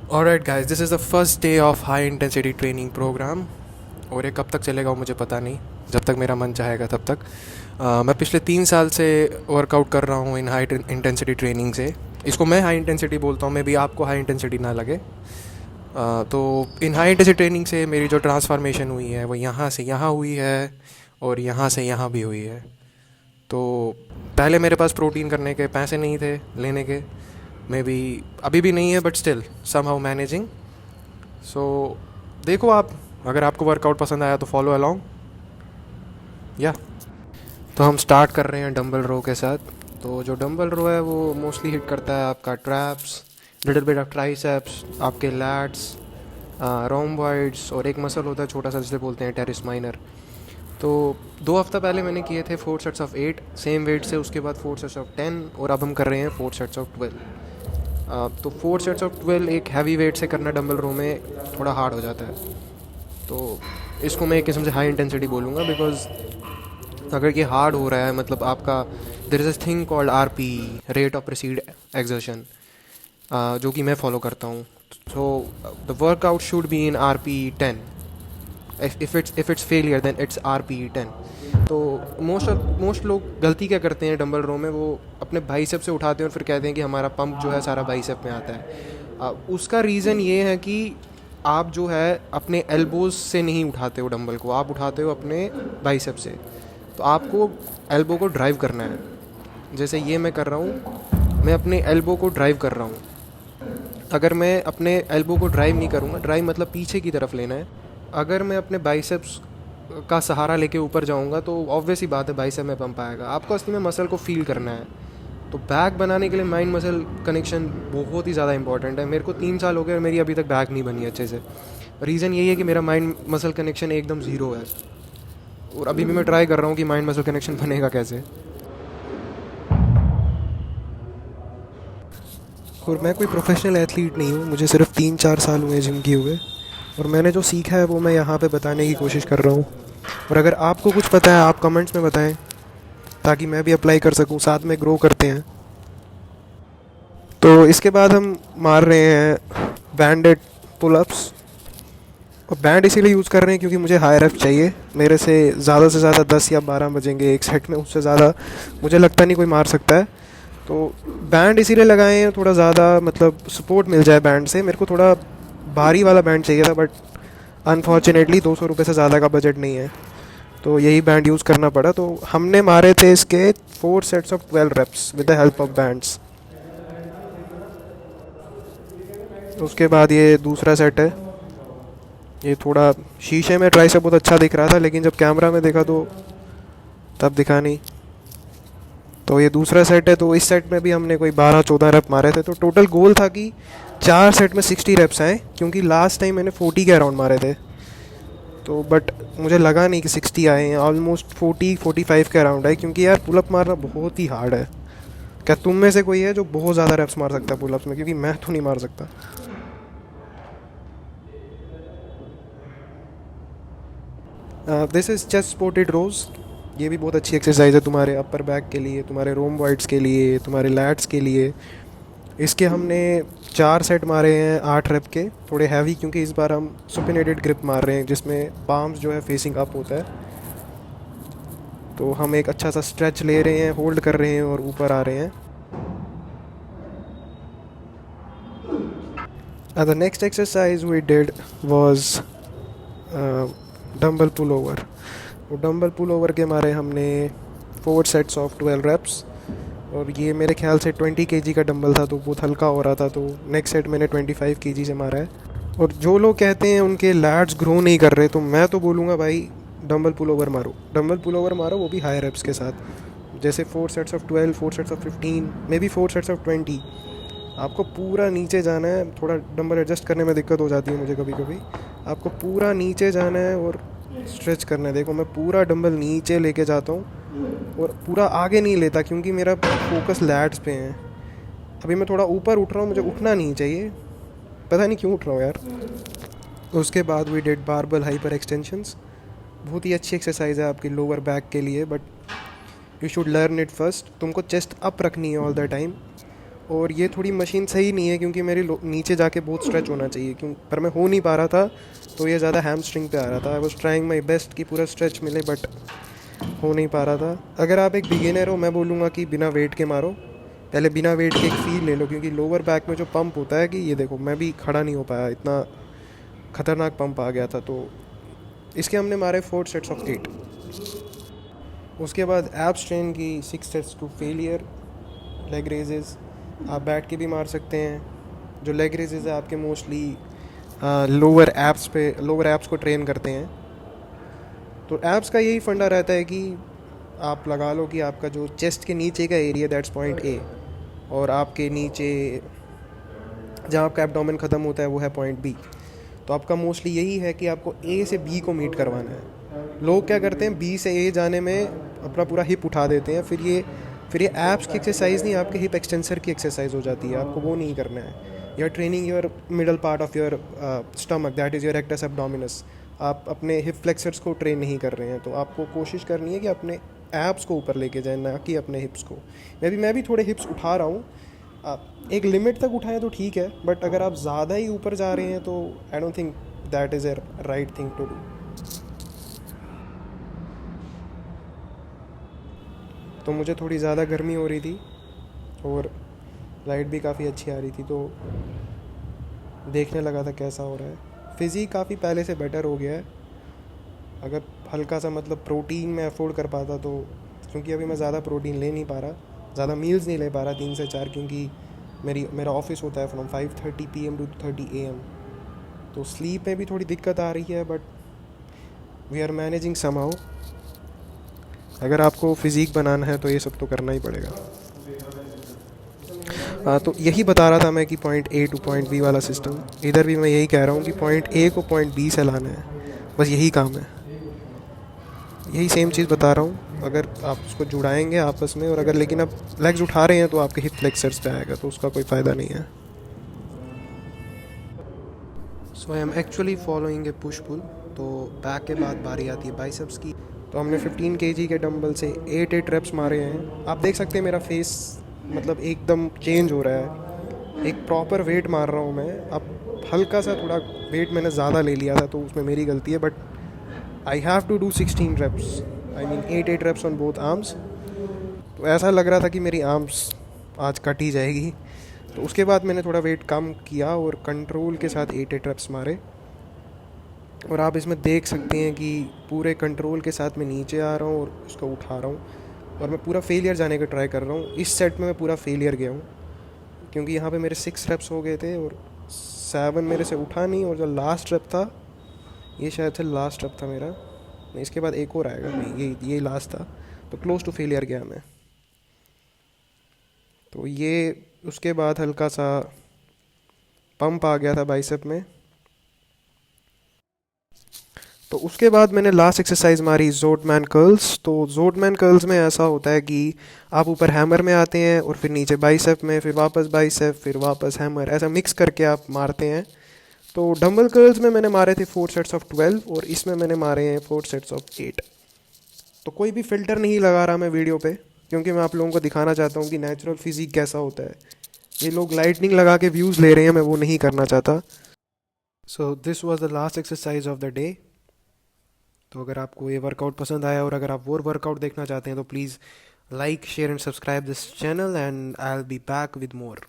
Alright guys, this is the first day of high intensity training program. और ये कब तक चलेगा वो मुझे पता नहीं, जब तक मेरा मन चाहेगा तब तक। मैं पिछले 3 साल से वर्कआउट कर रहा हूँ इन हाई इंटेंसिटी ट्रेनिंग से। इसको मैं हाई इंटेंसिटी बोलता हूँ, मे बी आपको हाई इंटेंसिटी ना लगे। तो इन हाई इंटेंसिटी ट्रेनिंग से मेरी जो ट्रांसफॉर्मेशन हुई है वो यहाँ से यहाँ हुई है और यहाँ से यहाँ भी हुई है। तो पहले मेरे पास प्रोटीन करने के पैसे नहीं थे लेने के, मे बी अभी भी नहीं है, but still somehow managing. So देखो आप, अगर आपको वर्कआउट पसंद आया तो फॉलो अलॉन्ग या। तो हम स्टार्ट कर रहे हैं डंबल रो के साथ। तो जो डंबल रो है वो मोस्टली हिट करता है आपका traps, little bit of triceps, आपके लैट्स, रोम्बॉइड्स, और एक मसल होता है छोटा सा जिसे बोलते हैं टेरिस माइनर। तो 2 हफ्ता पहले मैंने किए थे 4 सेट्स ऑफ 8 सेम वेट से, उसके बाद 4 सेट्स ऑफ 10, और अब हम कर रहे हैं 4 सेट्स ऑफ 12। तो 4 सेट्स ऑफ 12 एक हैवी वेट से करना डंबल रो में थोड़ा हार्ड हो जाता है। तो इसको मैं एक किस्म से हाई इंटेंसिटी बोलूँगा, बिकॉज अगर ये हार्ड हो रहा है, मतलब आपका there is a thing called RP, rate of perceived exertion, जो कि मैं फॉलो करता हूँ। So the workout should be in RPE 10। If it's failure then it's RPE 10। तो मोस्ट लोग गलती क्या करते हैं डंबल रो में, वो अपने बाइसेप से उठाते हैं और फिर कहते हैं कि हमारा पंप जो है सारा बाइसेप में आता है। उसका रीज़न ये है कि आप जो है अपने एल्बोज से नहीं उठाते हो डंबल को, आप उठाते हो अपने बाइसेप से। तो आपको एल्बो को ड्राइव करना है, जैसे ये मैं कर रहा हूँ, मैं अपने एल्बो को ड्राइव कर रहा हूँ। अगर मैं अपने एल्बो को ड्राइव नहीं करूँगा, ड्राइव मतलब पीछे की तरफ लेना है, अगर मैं अपने बाइसेप्स का सहारा लेके ऊपर जाऊँगा तो ऑब्वियस ही बात है बाइसेप में पंप आएगा। आपको असली में मसल को फील करना है। तो बैक बनाने के लिए माइंड मसल कनेक्शन बहुत ही ज़्यादा इंपॉर्टेंट है। मेरे को 3 साल हो गए और मेरी अभी तक बैक नहीं बनी अच्छे से। रीज़न यही है कि मेरा माइंड मसल कनेक्शन एकदम ज़ीरो है, और अभी भी मैं ट्राई कर रहा हूँ कि माइंड मसल कनेक्शन बनेगा कैसे। और मैं कोई प्रोफेशनल एथलीट नहीं हूँ, मुझे सिर्फ 3-4 साल हुए जिम किए हुए, और मैंने जो सीखा है वो मैं यहाँ पे बताने की कोशिश कर रहा हूँ। और अगर आपको कुछ पता है आप कमेंट्स में बताएं, ताकि मैं भी अप्लाई कर सकूँ, साथ में ग्रो करते हैं। तो इसके बाद हम मार रहे हैं बैंडेड पुलअप्स। और बैंड इसीलिए यूज़ कर रहे हैं क्योंकि मुझे हाई रेप चाहिए। मेरे से ज़्यादा 10 या 12 बजेंगे एक सेट में, उससे ज़्यादा मुझे लगता नहीं कोई मार सकता है। तो बैंड इसीलिए लगाए हैं, थोड़ा ज़्यादा मतलब सपोर्ट मिल जाए बैंड से। मेरे को थोड़ा भारी वाला बैंड चाहिए था, बट अनफॉर्चुनेटली 200 रुपये से ज़्यादा का बजट नहीं है, तो यही बैंड यूज़ करना पड़ा। तो हमने मारे थे इसके 4 sets of 12 reps with the help of bands. उसके बाद ये दूसरा सेट है। ये थोड़ा शीशे में ट्राई से बहुत अच्छा दिख रहा था, लेकिन जब कैमरा में देखा तो तब दिखा नहीं। तो ये दूसरा सेट है। तो इस सेट में भी हमने कोई 12-14 रेप मारे थे। तो टोटल गोल था कि 4 सेट में 60 रेप्स आए, क्योंकि लास्ट टाइम मैंने 40 के अराउंड मारे थे। तो बट मुझे लगा नहीं कि 60 आए हैं, ऑलमोस्ट 40-45 के अराउंड आए, क्योंकि यार पुलअप मारना बहुत ही हार्ड है। क्या तुम में से कोई है जो बहुत ज़्यादा रेप्स मार सकता है पुलअप्स में? क्योंकि मैं तो नहीं मार सकता। दिस इज़ चेस्ट सपोर्टेड रोज़। ये भी बहुत अच्छी एक्सरसाइज है तुम्हारे अपर बैक के लिए, तुम्हारे रोम्बॉइड्स के लिए, तुम्हारे लैट्स के लिए। इसके हमने 4 सेट मारे हैं 8 रेप के, थोड़े हैवी, क्योंकि इस बार हम सुपिनेटेड ग्रिप मार रहे हैं जिसमें पाम्स जो है फेसिंग अप होता है। तो हम एक अच्छा सा स्ट्रेच ले रहे हैं, होल्ड कर रहे हैं और ऊपर आ रहे हैं। The next exercise we did was dumbbell pull over. वो डंबल पुल ओवर के मारे हमने 4 सेट्स ऑफ 12 रेप्स। और ये मेरे ख्याल से 20 kg का डंबल था, तो बहुत हल्का हो रहा था। तो नेक्स्ट सेट मैंने 25 kg से मारा है। और जो लोग कहते हैं उनके लैट्स ग्रो नहीं कर रहे, तो मैं तो बोलूँगा भाई डंबल पुल ओवर मारो, डंबल पुल ओवर मारो, वो भी हाई रेप्स के साथ। जैसे 4 sets of 12, 4 sets of 15, may be 4 sets of 20। आपको पूरा नीचे जाना है। थोड़ा डंबल एडजस्ट करने में दिक्कत हो जाती है मुझे कभी कभी। आपको पूरा नीचे जाना है और स्ट्रेच करना है। देखो मैं पूरा डंबल नीचे लेके जाता हूँ और पूरा आगे नहीं लेता, क्योंकि मेरा फोकस लैट्स पे है। अभी मैं थोड़ा ऊपर उठ रहा हूँ, मुझे उठना नहीं चाहिए, पता नहीं क्यों उठ रहा हूँ यार। उसके बाद we did barbell hyper extensions. बहुत ही अच्छी एक्सरसाइज है आपकी लोअर बैक के लिए, but you should learn it first. तुमको चेस्ट अप रखनी है ऑल द टाइम, और ये थोड़ी मशीन सही नहीं है क्योंकि मेरी नीचे जाके बहुत स्ट्रेच होना चाहिए, क्यों पर मैं हो नहीं पा रहा था, तो ये ज़्यादा हैमस्ट्रिंग पे आ रहा था। I was trying my best कि पूरा स्ट्रेच मिले, बट हो नहीं पा रहा था। अगर आप एक बिगिनर हो, मैं बोलूँगा कि बिना वेट के मारो, पहले बिना वेट के एक फील ले लो, क्योंकि लोअर बैक में जो पंप होता है, कि ये देखो मैं भी खड़ा नहीं हो पाया, इतना ख़तरनाक पंप आ गया था। तो इसके हमने मारे 4 सेट्स ऑफ 8। उसके बाद एब स्ट्रेन की 6 sets to failure leg raises. आप बैठ के भी मार सकते हैं। जो लेग रेजेस है आपके मोस्टली लोअर एब्स को ट्रेन करते हैं। तो एब्स का यही फंडा रहता है कि आप लगा लो कि आपका जो चेस्ट के नीचे का एरिया, दैट्स पॉइंट ए, और आपके नीचे जहाँ आपका एब्डोमेन ख़त्म होता है वो है पॉइंट बी। तो आपका मोस्टली यही है कि आपको ए से बी को मीट करवाना है। लोग क्या करते हैं, बी से ए जाने में अपना पूरा हिप उठा देते हैं, फिर ये एब्स की एक्सरसाइज नहीं, आपके हिप एक्सटेंसर की एक्सरसाइज हो जाती है। आपको वो नहीं करना है। You are training your middle part of your stomach, that is your rectus abdominis. आप अपने हिप फ्लेक्सर्स को ट्रेन नहीं कर रहे हैं। तो आपको कोशिश करनी है कि अपने एब्स को ऊपर लेके जाए, ना कि अपने हिप्स को। मैं भी थोड़े हिप्स उठा रहा हूँ। आप एक लिमिट तक उठाएं तो ठीक है, बट अगर आप ज़्यादा ही ऊपर जा रहे हैं तो I don't think that is a right thing to do. तो मुझे थोड़ी ज़्यादा गर्मी हो रही थी और लाइट भी काफ़ी अच्छी आ रही थी, तो देखने लगा था कैसा हो रहा है। फिज़िक काफ़ी पहले से बेटर हो गया है। अगर हल्का सा मतलब प्रोटीन मैं अफोर्ड कर पाता तो, क्योंकि अभी मैं ज़्यादा प्रोटीन ले नहीं पा रहा, ज़्यादा मील्स नहीं ले पा रहा 3 से 4, क्योंकि मेरा ऑफिस होता है फ्रॉम 5:30 PM to 2:30 AM। तो स्लीप में भी थोड़ी दिक्कत आ रही है, but we are managing somehow. अगर आपको फिज़िक बनाना है तो ये सब तो करना ही पड़ेगा। तो यही बता रहा था मैं कि point A to point B वाला सिस्टम, इधर भी मैं यही कह रहा हूँ कि पॉइंट ए को पॉइंट बी से लाना है, बस यही काम है। यही सेम चीज़ बता रहा हूँ। अगर आप उसको जुड़ाएंगे आपस में, और अगर लेकिन आप लेग्स उठा रहे हैं तो आपके हिप फ्लेक्सर्स पे आएगा, तो उसका कोई फ़ायदा नहीं है। So I am actually following a push pull. तो बैक के बाद बारी आती है बाइसेप्स की। तो हमने 15 kg के डंबल से 8 रेप्स मारे हैं। आप देख सकते हैं मेरा फेस मतलब एकदम चेंज हो रहा है। एक प्रॉपर वेट मार रहा हूँ मैं। अब हल्का सा थोड़ा वेट मैंने ज़्यादा ले लिया था, तो उसमें मेरी गलती है, but I have to do 16 reps, I mean 8 reps on both arms. तो ऐसा लग रहा था कि मेरी आर्म्स आज कट ही जाएगी। तो उसके बाद मैंने थोड़ा वेट कम किया और कंट्रोल के साथ 8 reps मारे। और आप इसमें देख सकते हैं कि पूरे कंट्रोल के साथ मैं नीचे आ रहा हूँ और उसको उठा रहा हूँ, और मैं पूरा फेलियर जाने का ट्राई कर रहा हूँ। इस सेट में मैं पूरा फेलियर गया हूँ, क्योंकि यहाँ पे मेरे 6 reps हो गए थे और 7 मेरे से उठा नहीं। और जो लास्ट रेप था, ये शायद से लास्ट रेप था मेरा, नहीं इसके बाद एक और आएगा, नहीं ये लास्ट था। तो क्लोज टू फेलियर गया मैं। तो ये उसके बाद हल्का सा पंप आ गया था बाइसेप में। तो उसके बाद मैंने लास्ट एक्सरसाइज मारी ज़ोर्डमैन कर्ल्स। तो ज़ोर्डमैन कर्ल्स में ऐसा होता है कि आप ऊपर हैमर में आते हैं और फिर नीचे बाइसेप में, फिर वापस बाइसेप, फिर वापस हैमर, ऐसा मिक्स करके आप मारते हैं। तो डंबल कर्ल्स में मैंने मारे थे 4 सेट्स ऑफ 12 और इसमें मैंने मारे हैं 4 सेट्स ऑफ 8। तो कोई भी फ़िल्टर नहीं लगा रहा मैं वीडियो पे, क्योंकि मैं आप लोगों को दिखाना चाहता हूँ कि नेचुरल फिजिक कैसा होता है। ये लोग लाइटनिंग लगा के व्यूज़ ले रहे हैं, मैं वो नहीं करना चाहता। So this was the last exercise of the day. तो अगर आपको ये वर्कआउट पसंद आया और अगर आप वो वर्कआउट देखना चाहते हैं तो please like, share and subscribe this channel, and I will be back with more.